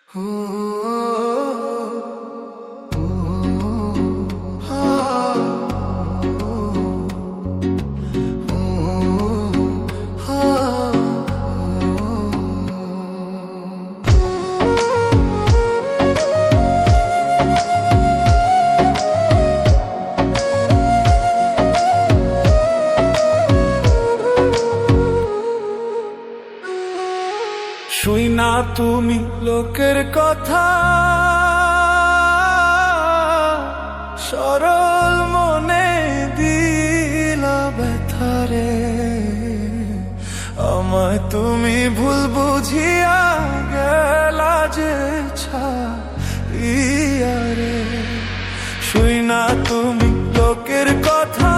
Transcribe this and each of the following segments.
শুই না তুমি লোকের কথা, সরল মনে দিলা ব্যথারে। আমায় তুমি ভুল বুঝিয়া গেলা যে ছাড়িয়া রে। শুই না তুমি লোকের কথা,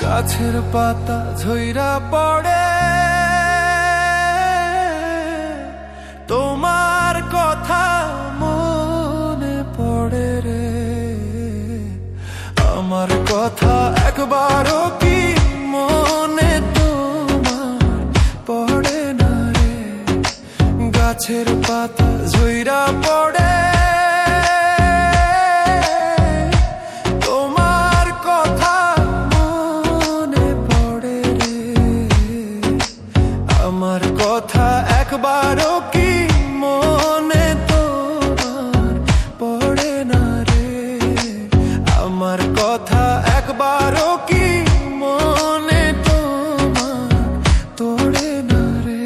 গাছের পাতা ঝইরা পড়ে, তোমার কথা মনে পড়ে রে। আমার কথা একবারও কি মনে তোমার পড়ে না রে। গাছের পাতা ঝইরা পড়ে, আমার কথা একবারও কি মনে তোমার পড়ে না রে। আমার কথা একবারও কি মনে তোমার পড়ে না রে।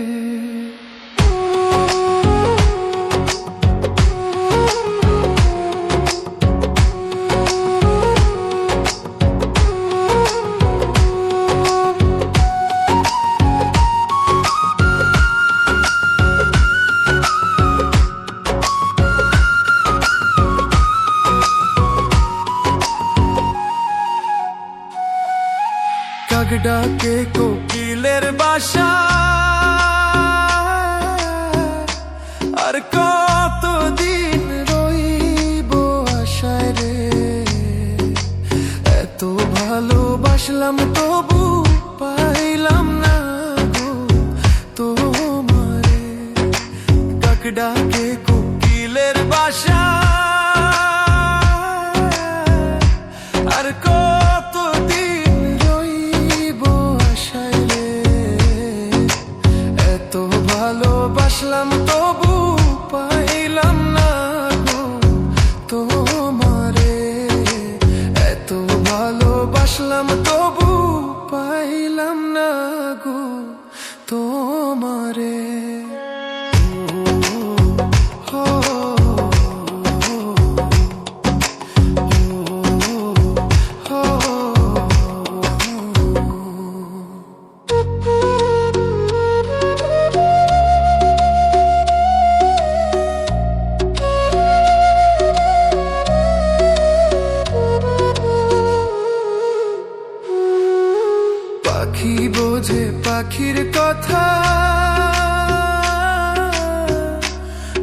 কাক ডাকে কোকিলের বাসা, আর কতদিন রইব আশায় রে। এত ভালোবাসলাম তবু পাইলাম না গো তোমারে। কাক ডাকে কোকিলের বাসা, আর কতদিন রইব আশায় রে। এত ভালোবাসলাম তবু পাইলাম না গো তোমারে। এত ভালোবাসলাম তবু পাইলাম না গো তোমারে। পাখি বোঝে পাখির কথা,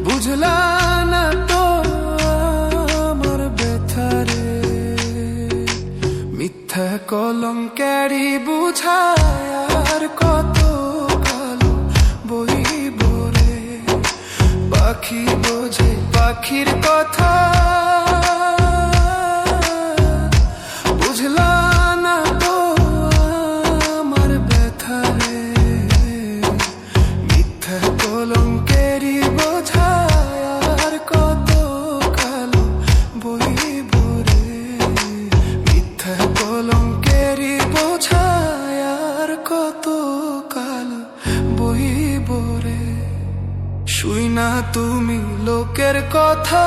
বুঝলা না তো আমার ব্যথারে। মিথ্যা কলঙ্কারি বুঝায় আর কত কালো বইব রে। পাখি বোঝে পাখির কথা, বুঝলা না তো আমার ব্যথারে। মিথ্যা কলঙ্কারি বোঝায় আর কত কালো বইব রে। মিথ্যা কলঙ্কারি বোঝায় আর কত কাল বহিব রে। শুই না তুমি লোকের কথা,